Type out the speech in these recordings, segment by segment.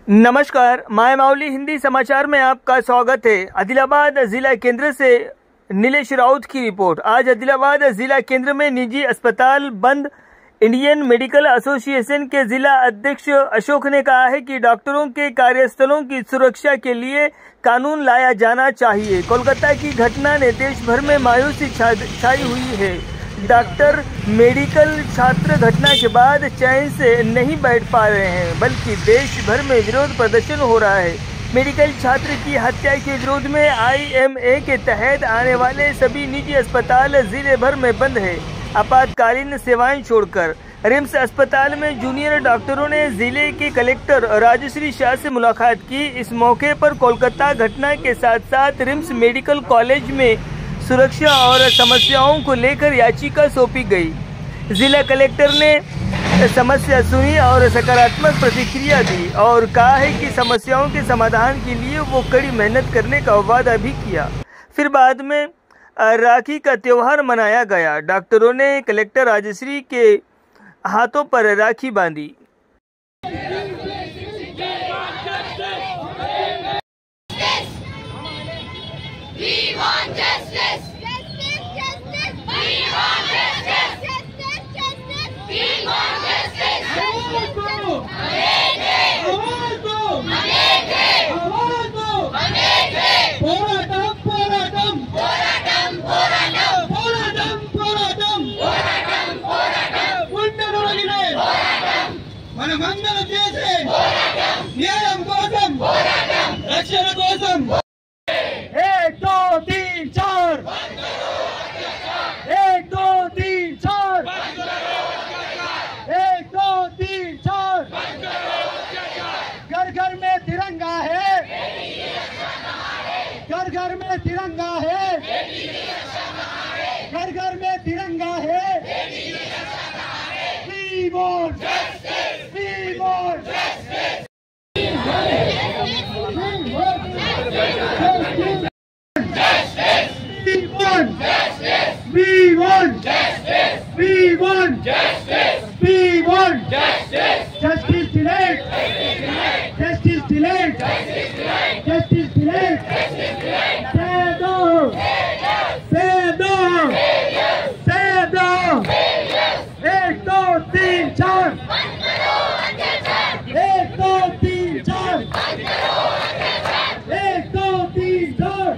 नमस्कार, माय माउली हिंदी समाचार में आपका स्वागत है। आदिलाबाद जिला केंद्र से नीलेश राउत की रिपोर्ट। आज आदिलाबाद जिला केंद्र में निजी अस्पताल बंद। इंडियन मेडिकल एसोसिएशन के जिला अध्यक्ष अशोक ने कहा है कि डॉक्टरों के कार्यस्थलों की सुरक्षा के लिए कानून लाया जाना चाहिए। कोलकाता की घटना ने देश भर में मायूसी छाई हुई है। डॉक्टर मेडिकल छात्र घटना के बाद चैन से नहीं बैठ पा रहे हैं, बल्कि देश भर में विरोध प्रदर्शन हो रहा है। मेडिकल छात्र की हत्या के विरोध में IMA के तहत आने वाले सभी निजी अस्पताल जिले भर में बंद है। आपातकालीन सेवाएं छोड़कर रिम्स अस्पताल में जूनियर डॉक्टरों ने जिले के कलेक्टर राजश्री शाह से मुलाकात की। इस मौके पर कोलकाता घटना के साथ साथ रिम्स मेडिकल कॉलेज में सुरक्षा और समस्याओं को लेकर याचिका सौंपी गई। जिला कलेक्टर ने समस्या सुनी और सकारात्मक प्रतिक्रिया दी और कहा है कि समस्याओं के समाधान के लिए वो कड़ी मेहनत करने का वादा भी किया। फिर बाद में राखी का त्योहार मनाया गया। डॉक्टरों ने कलेक्टर राजश्री के हाथों पर राखी बांधी। We want justice. Justice, justice. We want justice. Justice, justice. We want justice. आवाज दो. हमें दे. आवाज दो. हमें दे. आवाज दो. हमें दे. పోరాటం పోరాటం పోరాటం పోరాటం పోరాటం పోరాటం పోరాటం పోరాటం ఉండగలిగే పోరాటం మనమందరం చేసే పోరాటం న్యాయం కోసం పోరాటం రక్షణ కోసం 1 2 3 4 1 2 3 4 1 2 3 4 घर घर में तिरंगा है, घर घर में तिरंगा है, घर घर में तिरंगा है। We want justice. We want justice. We want justice. We want justice. We want justice. Justice delayed. Justice delayed. Justice delayed. Say no. Say no. Say no. 1 2 3 4 1 2 3 4 1 2 3 4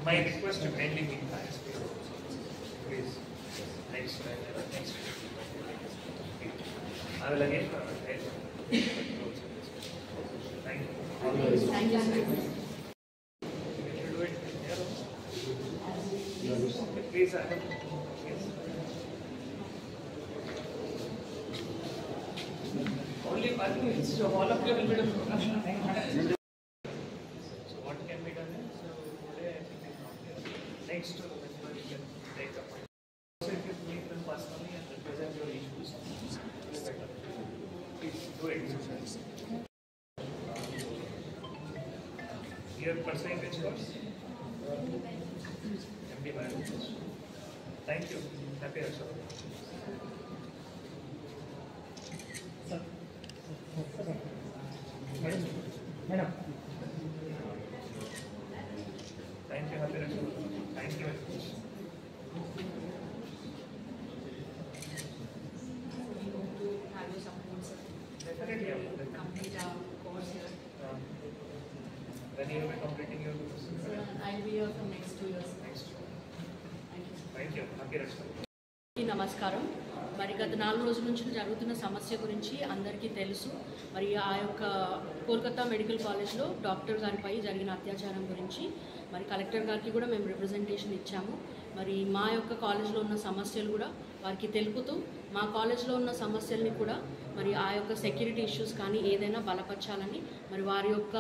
My request to kindly meet my please. Next. I will again. Thank you. Thank you. Do it here. Please, yes. Only 5 minutes, so all of you will be done. So what can be done is, today I think is not here. Next, we can take up. So if you meet them personally and represent your issues, it's better. Please do it. Your percentage was MD Madam. Thank you. Happy Asha. Madam. Thank you. Happy Rashmi. Thank you very much. Have your support, sir. Definitely. Complete our course here. When you will be completing your course? I'll be here for next 2 years. Next. Thank you. Thank you. Happy Rashmi. నమస్కారం. మరి గత 4 రోజుల నుంచి జరుగుతున్న సమస్య గురించి అందరికీ తెలుసు. మరి ఆ యొక్క కోల్కతా మెడికల్ కాలేజ్లో డాక్టర్ గారిపై జరిగిన అత్యాచారం గురించి మరి కలెక్టర్ గారికి కూడా మేము రిప్రజెంటేషన్ ఇచ్చాము. మరి మా యొక్క కాలేజ్లో ఉన్న సమస్యలు కూడా వారికి తెలుపుతూ మా కాలేజ్లో ఉన్న సమస్యల్ని కూడా మరి ఆ యొక్క సెక్యూరిటీ ఇష్యూస్ కానీ ఏదైనా బలపరచాలని మరి వారి యొక్క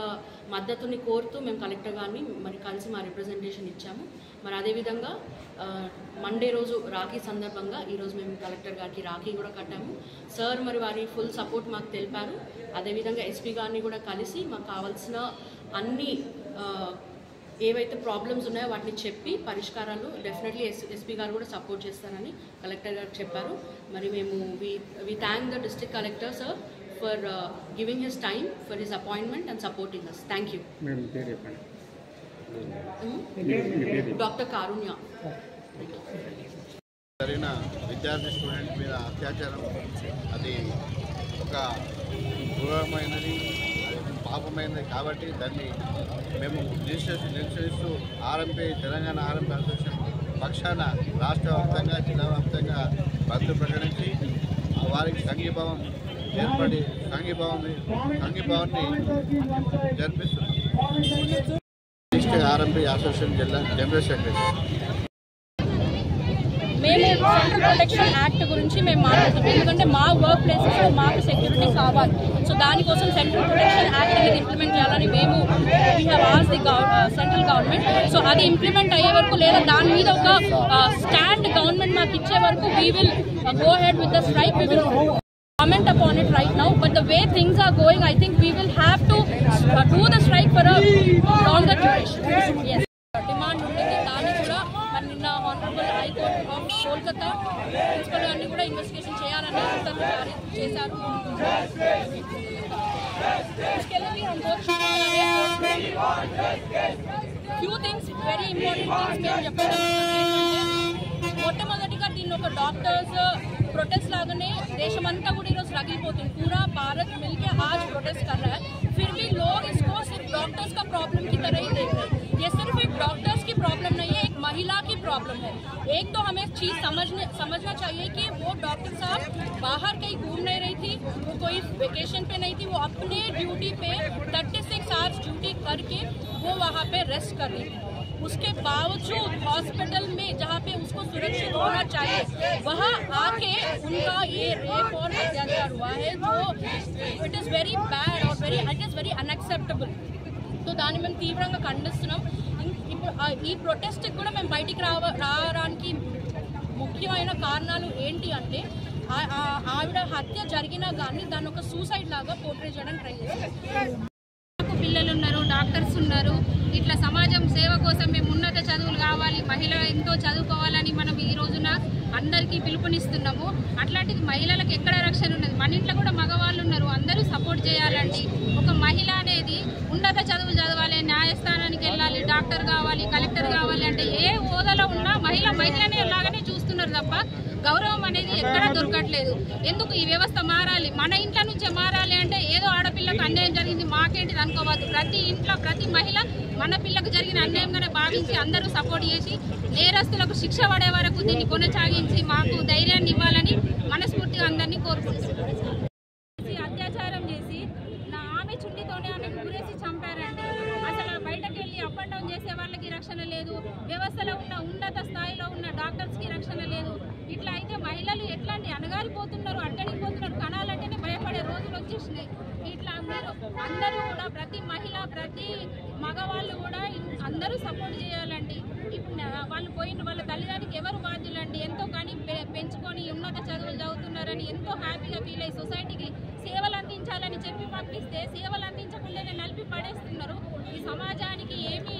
మద్దతుని కోరుతూ మేము కలెక్టర్ గారిని మరి కలిసి మా రిప్రజెంటేషన్ ఇచ్చాము. మరి అదేవిధంగా మండే రోజు రాఖీ సందర్భంగా ఈరోజు మేము కలెక్టర్ గారికి రాఖీ కూడా కట్టాము. సార్ మరి వారి ఫుల్ సపోర్ట్ మాకు తెలిపారు. అదేవిధంగా ఎస్పీ గారిని కూడా కలిసి మాకు కావాల్సిన అన్ని ఏవైతే ప్రాబ్లమ్స్ ఉన్నాయో వాటిని చెప్పి పరిష్కారాలు డెఫినెట్లీ ఎస్పీ గారు కూడా సపోర్ట్ చేస్తారని కలెక్టర్ గారు చెప్పారు. మరి మేము we thank the district collector sir for giving his time for his appointment and supporting us. Thank you. Doctor Karunya. జరిగిన విద్యార్థి స్టూడెంట్ మీద అత్యాచారం అది ఒక క్రూరమైనది, పాపమైనది కాబట్టి దాన్ని మేము నిరసిస్తూ ఆర్ఎంపీ తెలంగాణ ఆర్ఎంపీ అసోసియేషన్ పక్షాన రాష్ట్ర వ్యాప్తంగా జిల్లా వ్యాప్తంగా బంద్ ప్రకటించి వారికి సంఘీభావం ఏర్పడి సంఘీభావాన్ని జరిపిస్తున్నాం. డిస్ట్రిక్ట్ ఆర్ఎంపీ అసోసియేషన్ జిల్లా జనరల్ సెక్రటరీ. మేము సెంట్రల్ ప్రొటెక్షన్ యాక్ట్ గురించి మేము మాట్లాడుతాం. ఎందుకంటే మా వర్క్ ప్లేసెస్లో మాకు సెక్యూరిటీ కావాలి. సో దానికోసం సెంట్రల్ ప్రొటెక్షన్ యాక్ట్ అనేది ఇంప్లిమెంట్ చేయాలని మేము we have asked the central government. So అది ఇంప్లిమెంట్ అయ్యే వరకు లేదా దాని మీద ఒక స్టాండ్ గవర్నమెంట్ మాకు ఇచ్చే వరకు we will go ahead with the strike. We will comment upon it right now, but the way things are going, I think we will have to do the strike for a longer duration. Yes. Demand ఉంటుంది. దాన్ని కూడా మరి నిన్న honourable high court of Kolkata principal గారిని కూడా investigation చేయాలని ఉత్తర్వులు జారీ చేశారు. Few things very important things మేము చెప్పడం ఏంటంటే మొట్టమొదటిగా దీన్ని ఒక డాక్టర్స్ प्रोटेस्ट लागाने देशमंता रगिलिपोतुंदी. पूरा भारत मिलके आज प्रोटेस्ट कर रहा है. फिर भी लोग इसको सिर्फ डॉक्टर्स का प्रॉब्लम की तरह ही देख रहे हैं. ये सिर्फ एक डॉक्टर्स की प्रॉब्लम नहीं है, एक महिला की प्रॉब्लम है. एक तो हमें चीज़ समझना चाहिए कि वो डॉक्टर साहब बाहर कहीं घूम नहीं रही थी, वो कोई वेकेशन पे नहीं थी, वो अपने ड्यूटी पे 36 आवर्स ड्यूटी करके वो वहाँ पे रेस्ट कर रही थी. उसके बावजूद हॉस्पिटल में जहाँ पे उसको सुरक्षित होना चाहिए वहाँ आके उनका ये रेप और अत्याचार हुआ है, जो इट इज़ वेरी बैड और इट इज़ वेरी अनएक्सेप्टेबल. तो దాన్ని మేము తీవ్రంగా ఖండిస్తున్నాం. ఇప్పుడు ఈ ప్రొటెస్ట్ కూడా మేము బయటికి రావడానికి ముఖ్యమైన కారణాలు ఏంటి అంటే ఆవిడ హత్య జరిగినా కానీ దాన్ని ఒక సూసైడ్ లాగా పోర్ట్రే చేయడానికి ట్రై చేస్తారు. పిల్లలు ఉన్నారు, డాక్టర్స్ ఉన్నారు. ఇట్లా సమాజం సేవ కోసం మేము ఉన్నత చదువులు కావాలి, మహిళ ఎంతో చదువుకోవాలని మనం ఈ రోజున అందరికీ పిలుపునిస్తున్నాము. అట్లాంటిది మహిళలకు ఎక్కడ రక్షణ ఉన్నది? మన ఇంట్లో కూడా మగవాళ్ళు ఉన్నారు, అందరూ సపోర్ట్ చేయాలండి. ఒక మహిళ అనేది ఉన్నత చదువులు చదవాలి, న్యాయస్థానానికి వెళ్ళాలి, డాక్టర్ కావాలి, కలెక్టర్ కావాలి అంటే ఏ హోదాలో ఉన్నా మహిళనే లాగానే చూస్తున్నారు తప్ప గౌరవం అనేది ఎక్కడా దొరకట్లేదు. ఎందుకు ఈ వ్యవస్థ మారాలి? మన ఇంట్లో నుంచే మారాలి అంటే ఏదో ఆడపిల్లకు అన్యాయం జరిగింది మాకేంటిది అనుకోవద్దు. ప్రతి ఇంట్లో ప్రతి మహిళ మన పిల్లకు జరిగిన అన్యాయంగానే భావించి అందరూ సపోర్ట్ చేసి నేరస్తులకు శిక్ష పడే వరకు దీన్ని కొనసాగించి మాకు ధైర్యాన్ని ఇవ్వాలని మనస్ఫూర్తిగా అందరినీ కోరుకుంటున్నాను. అత్యాచారం చేసి ఆమె చుట్టితోనే ఆమెను గురేసి చంపారండి. అసలు బయటకు వెళ్ళి అప్ అండ్ డౌన్ చేసే వాళ్ళకి రక్షణ లేదు, వ్యవస్థలో ఉన్న ఉన్నత స్థాయిలో ఉన్న డాక్టర్స్కి రక్షణ లేదు. ఇట్లా అయితే మహిళలు ఎట్లాంటి అణగారిపోతున్నారు, అట్టడిపోతున్నారు. కణాలంటేనే భయపడే రోజులు వచ్చేసినాయి. ఇట్లా మీరు అందరూ కూడా ప్రతి మహిళ ప్రతి మగవాళ్ళు కూడా అందరూ సపోర్ట్ చేయాలండి. ఇప్పుడు వాళ్ళు పోయిన వాళ్ళ తల్లిదండ్రులకి ఎవరు బాధ్యులండి? ఎంతో కానీ పెంచుకొని ఉన్నత చదువులు చదువుతున్నారని ఎంతో హ్యాపీగా ఫీల్ అయ్యి సొసైటీకి సేవలు అందించాలని చెప్పి పంపిస్తే సేవలు అందించకుండానే నలిపి పడేస్తున్నారు. ఈ సమాజానికి ఏమి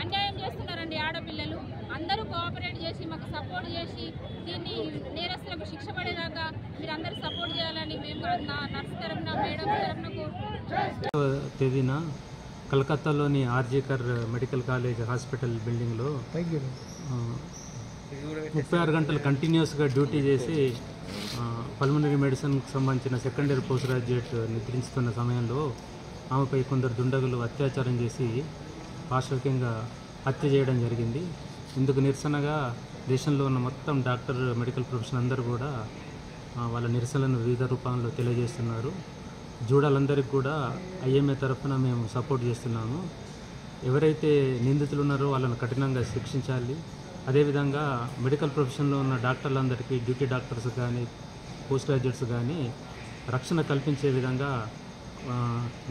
అన్యాయం చేస్తున్నారండి ఆడపిల్లలు. అందరూ కోఆపరేట్ చేసి మాకు సపోర్ట్ చేసి దీన్ని నేరస్తులకు శిక్ష పడేదాకా మీరు అందరూ సపోర్ట్ చేయాలని మేము నా నర్స్ తరఫున మేడం తరఫున కోరుకుంటున్నాం. తేదీన కలకత్తాలోని ఆర్జీకర్ మెడికల్ కాలేజ్ హాస్పిటల్ బిల్డింగ్లో 36 గంటలు కంటిన్యూస్గా డ్యూటీ చేసి పల్మనరీ మెడిసిన్కి సంబంధించిన సెకండ్ ఇయర్ పోస్ట్ గ్రాడ్యుయేట్ నిద్రించుతున్న సమయంలో ఆమెపై కొందరు దుండగులు అత్యాచారం చేసి పాశవికంగా హత్య చేయడం జరిగింది. ఇందుకు నిరసనగా దేశంలో ఉన్న మొత్తం డాక్టర్ మెడికల్ ప్రొఫెషన్ అందరూ కూడా వాళ్ళ నిరసనలను వివిధ రూపాల్లో తెలియజేస్తున్నారు. జూడాలందరికీ కూడా ఐఎంఏ తరఫున మేము సపోర్ట్ చేస్తున్నాము. ఎవరైతే నిందితులు ఉన్నారో వాళ్ళను కఠినంగా శిక్షించాలి. అదేవిధంగా మెడికల్ ప్రొఫెషన్లో ఉన్న డాక్టర్లందరికీ, డ్యూటీ డాక్టర్స్ కానీ, పోస్ట్ గ్రాడ్యుయేట్స్ కానీ రక్షణ కల్పించే విధంగా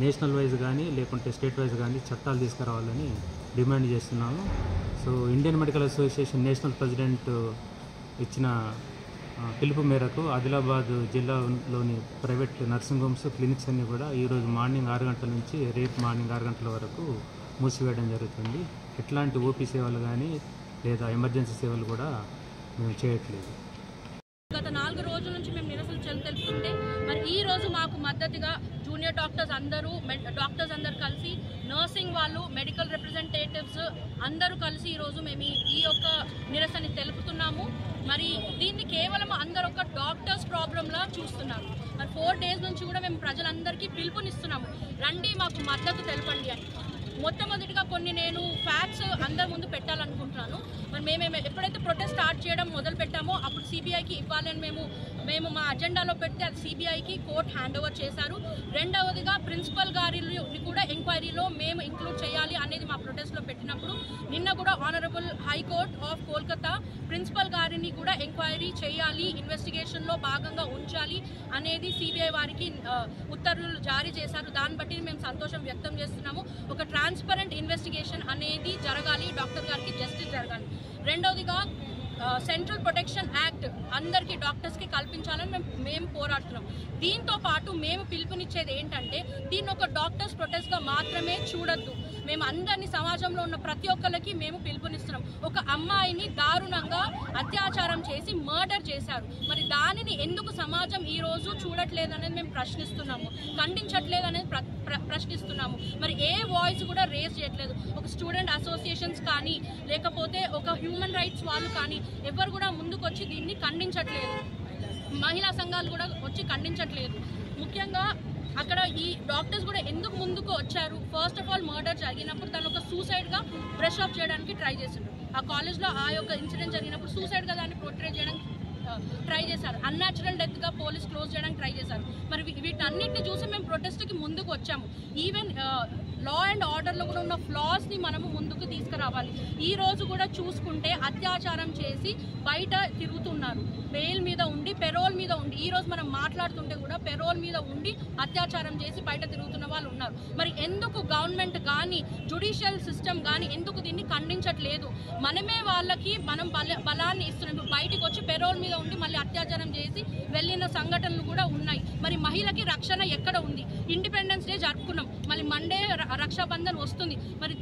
నేషనల్ వైజ్ కానీ లేకుంటే స్టేట్ వైజ్ కానీ చట్టాలు తీసుకురావాలని డిమాండ్ చేస్తున్నాము. So Indian medical association national president ఇచ్చిన పిలుపు మేరకు ఆదిలాబాద్ జిల్లాలోని ప్రైవేట్ నర్సింగ్ హోమ్స్, క్లినిక్స్ అన్నీ కూడా ఈరోజు మార్నింగ్ 6 గంటల నుంచి రేపు మార్నింగ్ 6 గంటల వరకు మూసివేయడం జరుగుతుంది. ఎట్లాంటి ఓపీ సేవలు కానీ లేదా ఎమర్జెన్సీ సేవలు కూడా మేము చేయట్లేదు. గత 4 రోజుల నుంచి మేము నిరసన తెలుపుతుంటే మరి ఈ రోజు మాకు మద్దతుగా జూనియర్ డాక్టర్స్ అందరూ కలిసి, నర్సింగ్ వాళ్ళు, మెడికల్ రిప్రజెంటేటివ్స్ అందరూ కలిసి ఈరోజు మేము ఈ యొక్క నిరసన తెలుపుతున్నాము. మరి దీన్ని కేవలం అందరూ ఒక డాక్టర్స్ ప్రాబ్లంలా చూస్తున్నారు. మరి 4 డేస్ నుంచి కూడా మేము ప్రజలందరికీ పిలుపునిస్తున్నాము, రండి మాకు మద్దతు తెలపండి అని. మొట్టమొదటిగా కొన్ని నేను ఫ్యాక్ట్స్ అందరి ముందు పెట్టాలనుకుంటున్నాను. మరి మేము ఎప్పుడైతే ప్రొటెస్ట్ స్టార్ట్ చేయడం మొదలు పెట్టామో అప్పుడు సిబిఐకి ఇవ్వాలని మేము మా అజెండాలో పెడితే అది సిబిఐకి కోర్టు హ్యాండ్ ఓవర్ చేశారు. రెండవదిగా ప్రిన్సిపల్ గారిని కూడా ఎంక్వైరీలో మేము ఇంక్లూడ్ చేయాలి అనేది మా ప్రొటెస్ట్లో పెట్టినప్పుడు నిన్న కూడా honourable high court of Kolkata principal గారిని కూడా ఎంక్వైరీ చేయాలి, ఇన్వెస్టిగేషన్లో భాగంగా ఉంచాలి అనేది సిబిఐ వారికి ఉత్తర్వులు జారీ చేశారు. దాన్ని బట్టి మేము సంతోషం వ్యక్తం చేస్తున్నాము. ఒక ట్రాన్స్పరెంట్ ఇన్వెస్టిగేషన్ అనేది జరగాలి, డాక్టర్ గారికి జస్టిస్ జరగాలి. రెండవదిగా సెంట్రల్ ప్రొటెక్షన్ యాక్ట్ అందరికీ డాక్టర్స్కి కల్పించాలని మేము పోరాడుతున్నాం. దీంతో పాటు మేము పిలుపునిచ్చేది ఏంటంటే దీన్ని ఒక డాక్టర్స్ ప్రొటెస్ట్గా మాత్రమే చూడొద్దు. మేము అందరినీ, సమాజంలో ఉన్న ప్రతి ఒక్కరికి మేము పిలుపునిస్తున్నాం. ఒక అమ్మాయిని దారుణంగా అత్యాచారం చేసి మర్డర్ చేశారు. మరి దానిని ఎందుకు సమాజం ఈరోజు చూడట్లేదనేది మేము ప్రశ్నిస్తున్నాము, ఖండించట్లేదనేది ప్రశ్నిస్తున్నాము. మరి ఏ వాయిస్ కూడా రేజ్ చేయట్లేదు. ఒక స్టూడెంట్ అసోసియేషన్స్ కానీ లేకపోతే ఒక హ్యూమన్ రైట్స్ వాళ్ళు కానీ ఎవరు కూడా ముందుకు వచ్చి దీన్ని ఖండించట్లేదు. మహిళా సంఘాలు కూడా వచ్చి ఖండించట్లేదు. ముఖ్యంగా అక్కడ ఈ డాక్టర్స్ కూడా ఎందుకు ముందుకు వచ్చారు? ఫస్ట్ ఆఫ్ ఆల్ మర్డర్ జరిగినప్పుడు తను ఒక సూసైడ్గా బ్రష్ ఆఫ్ చేయడానికి ట్రై చేసిండు. ఆ కాలేజ్లో ఆ యొక్క ఇన్సిడెంట్ జరిగినప్పుడు సూసైడ్గా దాన్ని పోర్ట్రే చేయడానికి ట్రై చేశారు. అన్యాచురల్ డెత్గా పోలీస్ క్లోజ్ చేయడానికి ట్రై చేశారు. మరి వీటన్నిటిని చూసి మేము ప్రొటెస్ట్కి ముందుకు వచ్చాము. ఈవెన్ లా అండ్ ఆర్డర్లో కూడా ఉన్న ఫ్లాస్ని మనము ముందుకు తీసుకురావాలి. ఈ రోజు కూడా చూసుకుంటే అత్యాచారం చేసి బయట తిరుగుతున్నారు, బెయిల్ మీద ఉండి, పెరోల్ మీద ఉండి. ఈ రోజు మనం మాట్లాడుతుంటే కూడా పెరోల్ మీద ఉండి అత్యాచారం చేసి బయట తిరుగుతున్న వాళ్ళు ఉన్నారు. మరి ఎందుకు గవర్నమెంట్ కానీ జ్యుడిషియల్ సిస్టమ్ కానీ ఎందుకు దీన్ని ఖండించట్లేదు? మనమే వాళ్ళకి మనం బలాన్ని ఇస్తున్నాం. బయటకు వచ్చి పెరోల్ మీద ఉండి మళ్ళీ అత్యాచారం చేసి వెళ్ళిన సంఘటనలు కూడా ఉన్నాయి. మరి మహిళకి రక్షణ ఎక్కడ ఉంది? ఇండిపెండెన్స్ డే జరుపుకున్నాం, మళ్ళీ మండే రక్షాబంధన్ వస్తుంది. మరి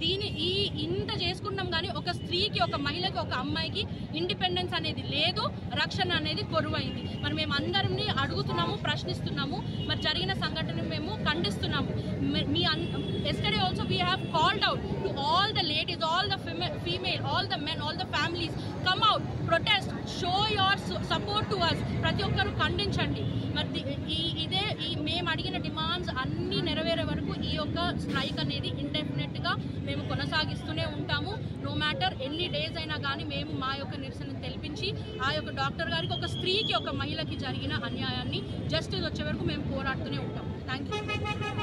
ఇంత చేసుకున్నాం కానీ ఒక స్త్రీకి, ఒక మహిళకి, ఒక అమ్మాయికి ఇండిపెండెన్స్ అనేది లేదు, రక్షణ అనేది కొరువైంది. మరి మేము అందరినీ అడుగుతున్నాము, ప్రశ్నిస్తున్నాము. మరి జరిగిన సంఘటన మేము ఖండిస్తున్నాము. Yesterday also we have called out to all the ladies, all the female, all the men, all the families, come out, protest, show your support to us. ప్రతి ఒక్కరు ఖండించండి. మరి ఇదే మేము అడిగిన డిమాండ్స్ అన్నీ నెరవేరే వరకు ఈ యొక్క స్ట్రైక్ అనేది ఇండెఫినెట్గా మేము కొనసాగిస్తూనే ఉంటాము. నో మ్యాటర్ ఎన్ని డేస్ అయినా కానీ మేము మా యొక్క నిరసన తెలిపించి ఆ యొక్క డాక్టర్ గారికి, ఒక స్త్రీకి, ఒక మహిళకి జరిగిన అన్యాయాన్ని జస్టిస్ వచ్చే వరకు మేము పోరాడుతూనే ఉంటాం. Thank you.